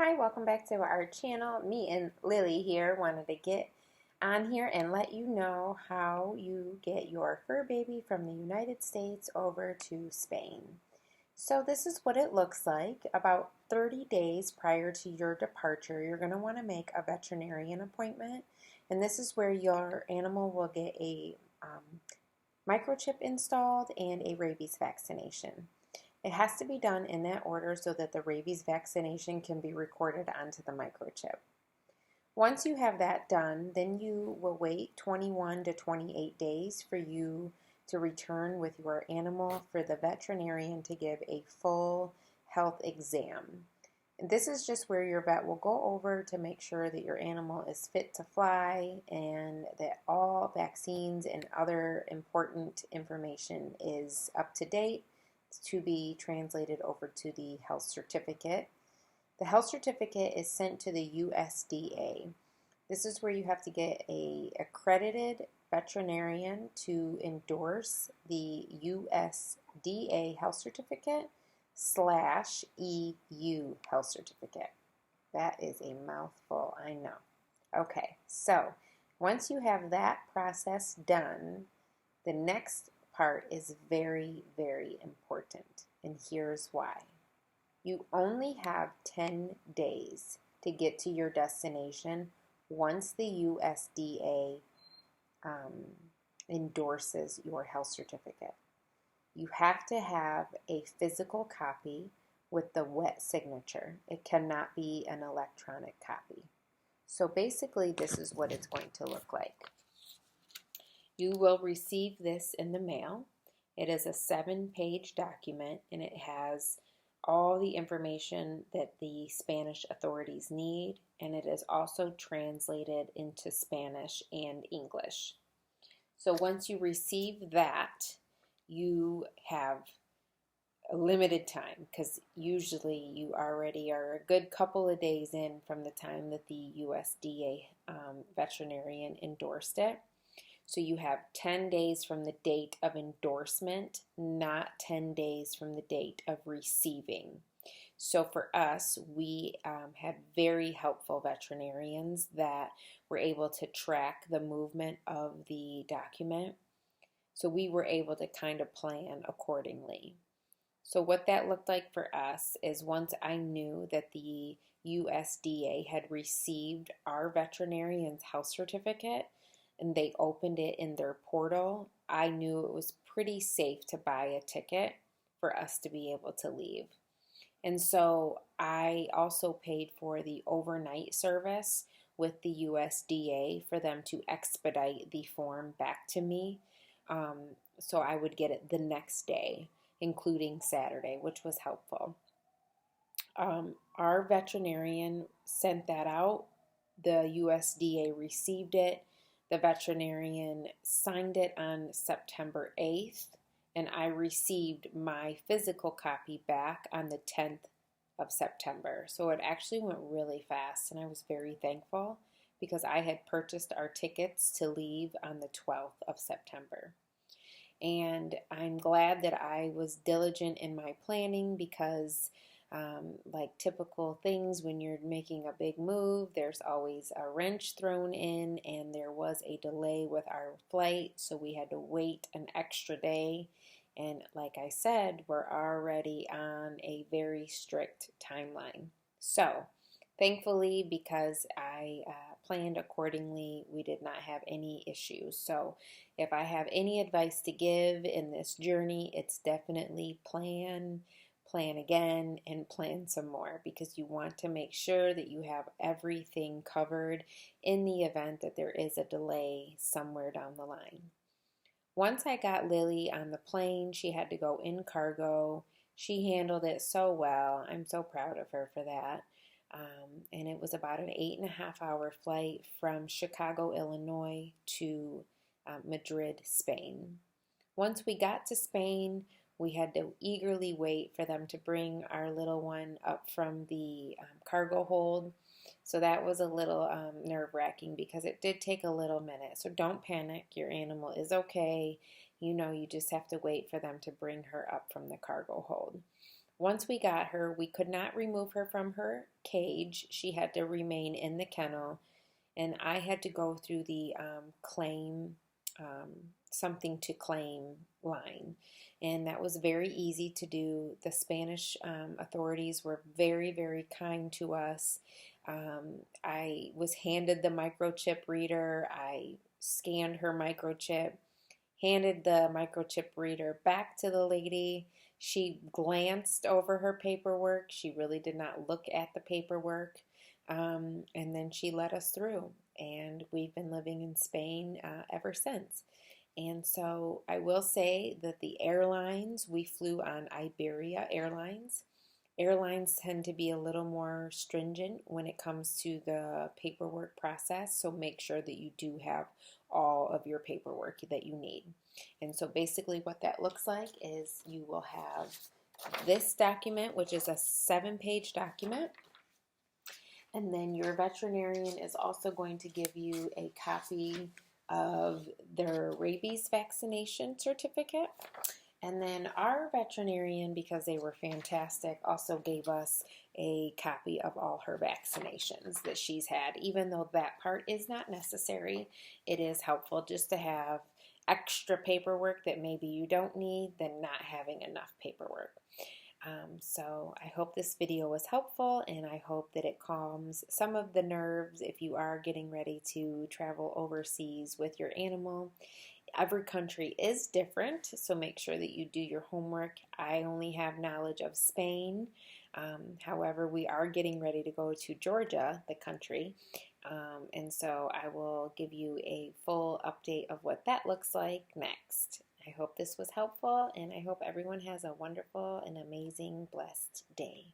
Hi, welcome back to our channel. Me and Lily here wanted to get on here and let you know how you get your fur baby from the United States over to Spain. So this is what it looks like. About 30 days prior to your departure, you're going to want to make a veterinarian appointment, and this is where your animal will get a microchip installed and a rabies vaccination. It has to be done in that order so that the rabies vaccination can be recorded onto the microchip. Once you have that done, then you will wait 21 to 28 days for you to return with your animal for the veterinarian to give a full health exam. And this is just where your vet will go over to make sure that your animal is fit to fly and that all vaccines and other important information is up to date to be translated over to the health certificate. The health certificate is sent to the USDA. This is where you have to get a accredited veterinarian to endorse the USDA health certificate / EU health certificate. That is a mouthful, I know. Okay, so once you have that process done, the next part is very, very important, and here's why. You only have 10 days to get to your destination once the USDA endorses your health certificate. You have to have a physical copy with the wet signature. It cannot be an electronic copy. So basically, this is what it's going to look like. You will receive this in the mail. It is a 7-page document, and it has all the information that the Spanish authorities need, and it is also translated into Spanish and English. So once you receive that, you have a limited time, because usually you already are a good couple of days in from the time that the USDA veterinarian endorsed it. So you have 10 days from the date of endorsement, not 10 days from the date of receiving. So for us, we had very helpful veterinarians that were able to track the movement of the document. So we were able to kind of plan accordingly. So what that looked like for us is once I knew that the USDA had received our veterinarian's health certificate, and they opened it in their portal, I knew it was pretty safe to buy a ticket for us to be able to leave. And so I also paid for the overnight service with the USDA for them to expedite the form back to me. So I would get it the next day, including Saturday, which was helpful. Our veterinarian sent that out. The USDA received it. The veterinarian signed it on September 8th, and I received my physical copy back on the 10th of September. So it actually went really fast, and I was very thankful because I had purchased our tickets to leave on the 12th of September. And I'm glad that I was diligent in my planning because like typical things when you're making a big move, there's always a wrench thrown in, and there was a delay with our flight, so we had to wait an extra day. And like I said, we're already on a very strict timeline. So thankfully, because I planned accordingly, we did not have any issues. So if I have any advice to give in this journey, it's definitely plan again, and plan some more, because you want to make sure that you have everything covered in the event that there is a delay somewhere down the line. Once I got Lily on the plane, she had to go in cargo. She handled it so well. I'm so proud of her for that. And it was about an 8.5-hour flight from Chicago, Illinois to Madrid, Spain. Once we got to Spain, we had to eagerly wait for them to bring our little one up from the cargo hold. So that was a little nerve-wracking because it did take a little minute. So don't panic. Your animal is okay. You just have to wait for them to bring her up from the cargo hold. Once we got her, we could not remove her from her cage. She had to remain in the kennel, and I had to go through the claim, um, something to claim line. And that was very easy to do. The Spanish authorities were very, very kind to us. I was handed the microchip reader. I scanned her microchip, handed the microchip reader back to the lady. She glanced over her paperwork. She really did not look at the paperwork. And then she let us through. And we've been living in Spain ever since. And so I will say that the airlines, we flew on Iberia Airlines. Airlines tend to be a little more stringent when it comes to the paperwork process, so make sure that you do have all of your paperwork that you need. And so basically what that looks like is you will have this document, which is a 7-page document, and then your veterinarian is also going to give you a copy of their rabies vaccination certificate. And then our veterinarian, because they were fantastic, also gave us a copy of all her vaccinations that she's had. Even though that part is not necessary, it is helpful just to have extra paperwork that maybe you don't need than not having enough paperwork. So I hope this video was helpful, and I hope that it calms some of the nerves if you are getting ready to travel overseas with your animal. Every country is different, so make sure that you do your homework. I only have knowledge of Spain. However, we are getting ready to go to Georgia, the country, and so I will give you a full update of what that looks like next. I hope this was helpful, and I hope everyone has a wonderful and amazing, blessed day.